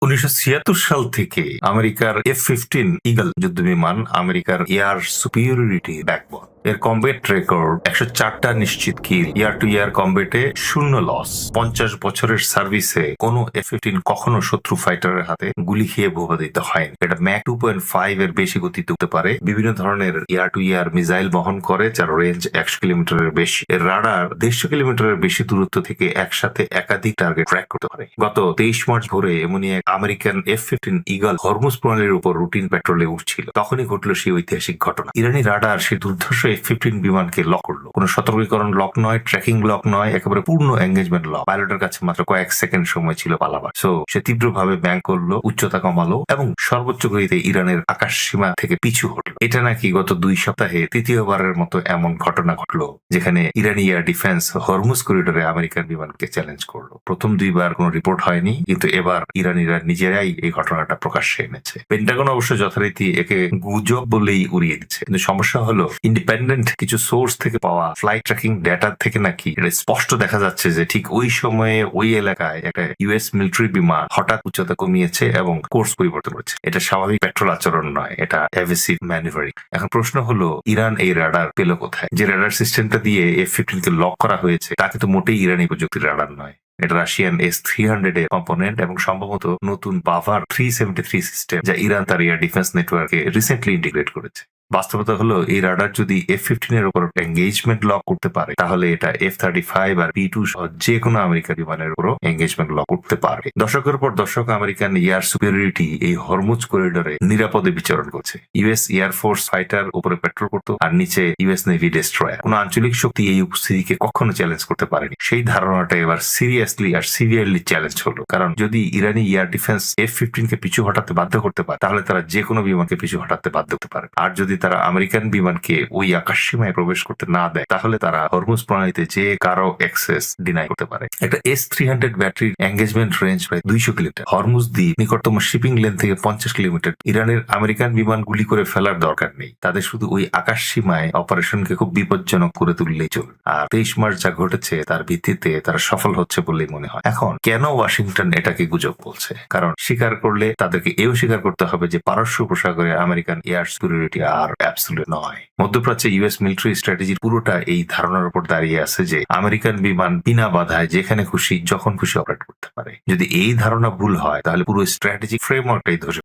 1976 সাল থেকে আমেরিকার F-15 ঈগল যুদ্ধবিমান আমেরিকার এয়ার সুপিরিয়রিটি ব্যাকবোন। এর কমব্যাট রেকর্ড 104টা নিশ্চিত কিল, ইয়ার টু ইয়ার কমব্যাটে 0 লস। 50 বছরের সার্ভিসে কোনো F-15 কখনো শত্রু ফাইটারের হাতে গুলি খেয়ে ভূপাতিত হয়নি। এটা ম্যাক 2.5 এর বেশি গতিতে উঠতে পারে। বিভিন্ন ধরনের ইয়ার টু ইয়ার মিসাইল বহন করে, যার রেঞ্জ 100 কিলোমিটারের বেশি। এর রাডার 150 কিলোমিটারের বেশি দূরত্ব থেকে একসাথে একাধিক টার্গেট ট্র্যাক করতে পারে। গত 23 মার্চ ভোরে এমনই এক আমেরিকান F-15 ঈগল হরমুজ প্রণালীর উপর রুটিন পেট্রোলে উঠছিল। তখনই ঘটল সেই ঐতিহাসিক ঘটনা। ইরানি রাডার সেই দুর্ধর্ষ F-15 বিমানকে লক করলো। কোনো সতর্কীকরণ লক নয়, ট্র্যাকিং লক নয়, একেবারে পূর্ণ এঙ্গেজমেন্ট লক। পাইলটের কাছে মাত্র কয়েক সেকেন্ড সময় ছিল পালাবার। সে তীব্রভাবে ব্যাংক করলো, উচ্চতা কমালো এবং সর্বোচ্চ গতিতে ইরানের আকাশ সীমা থেকে পিছু হটলো। এটা নাকি গত 2 সপ্তাহে তৃতীয়বারের মতো এমন ঘটনা ঘটলো, যেখানে ইরানি এয়ার ডিফেন্স হরমুজ করিডোরে আমেরিকান বিমানকে চ্যালেঞ্জ করলো। প্রথম 2 বার কোনো রিপোর্ট হয়নি, কিন্তু এবার ইরানিরা নিজেরাই এই ঘটনাটা প্রকাশ্যে এনেছে। পেন্টাগন অবশ্য যথারীতি একে গুজব বলেই উড়িয়ে দিচ্ছে। কিন্তু সমস্যা হলো, ইন্ডিপেন্ডেন্ট কিছু সোর্স থেকে পাওয়া ফ্লাইট ট্র্যাকিং ডেটা থেকে নাকি এটা স্পষ্ট দেখা যাচ্ছে যে ঠিক ওই সময়ে ওই এলাকায় একটা ইউএস মিলিটারি বিমান হঠাৎ উচ্চতা কমিয়েছে এবং কোর্স পরিবর্তন করেছে। এটা স্বাভাবিক পেট্রোল আচরণ নয়, এটা এভেসিভ ম্যানুভারিং। এখন প্রশ্ন হলো, ইরান এই রাডার পেল কোথায়? যে রাডার সিস্টেমটা দিয়ে F-15 কে লক করা হয়েছে তাকে তো মোটেই ইরানি প্রযুক্তির রাডার নয়। এটা রাশিয়ান S-300 এর কম্পোনেন্ট এবং সম্ভবত নতুন বাভার 373 সিস্টেম, যা ইরান তার এয়ার ডিফেন্স নেটওয়ার্কে রিসেন্টলি ইন্টিগ্রেট করেছে। বাস্তবতা হলো, এই রাডার যদি F-15 এর উপর এঙ্গেজমেন্ট লক করতে পারে, তাহলে এটা F-35 আর B-2 সহ যে কোনো আমেরিকান বিমানের উপর এঙ্গেজমেন্ট লক করতে পারে। দশকের পর দশক আমেরিকান এয়ার সুপিরিয়রিটি এই হরমুজ করিডোরে নিরাপদে বিচরণ করছে। ইউএস এয়ার ফোর্স ফাইটার উপরে পেট্রোল করতো আর নিচে ইউএস নেভি ডেস্ট্রয়ার। কোনো আঞ্চলিক শক্তি এই উপস্থিতিকে কখনো চ্যালেঞ্জ করতে পারেনি। সেই ধারণাটা এবার সিরিয়াসলি আর সিভিয়ারলি চ্যালেঞ্জ হলো। কারণ যদি ইরানি এয়ার ডিফেন্স F-15 কে পিছু হটাতে বাধ্য করতে পারে, তাহলে তারা যে কোনো বিমানকে পিছু হটাতে বাধ্য করতে পারে। আর যদি তারা আমেরিকান বিমানকে ওই আকাশ সীমায় প্রবেশ করতে না দেয়, তাহলে তারা হরমুজ প্রণালীতে যে কারো অ্যাক্সেস ডিনাই করতে পারে। একটা S-300 ব্যাটারির এঙ্গেজমেন্ট রেঞ্জ প্রায় 200 কিলোমিটার। হরমুজ দ্বীপ নিকটতম শিপিং লেন থেকে 50 কিলোমিটার। ইরানের আমেরিকান বিমান গুলি করে ফেলার দরকার নেই, তাদের শুধু ওই আকাশ সীমায় অপারেশনকে খুব বিপজ্জনক করে তুললেই চলবে। আর 23 মার্চ যা ঘটেছে তার ভিত্তিতে তারা সফল হচ্ছে বলেই মনে হয়। এখন কেন ওয়াশিংটন এটাকে গুজব বলছে? কারণ স্বীকার করলে তাদেরকে এও স্বীকার করতে হবে যে পারস্য উপসাগরে আমেরিকান এয়ার সুপিরিয়রিটি আর অ্যাবসলিউট নয়। মধ্যপ্রাচ্যে ইউএস মিলিটারি স্ট্র্যাটেজির পুরোটা এই ধারণার উপর দাঁড়িয়ে আছে যে আমেরিকান বিমান বিনা বাধায় যেখানে খুশি যখন খুশি অপারেট করতে পারে। যদি এই ধারণা ভুল হয়, তাহলে পুরো স্ট্র্যাটেজিক ফ্রেমওয়ার্কটাই ধসে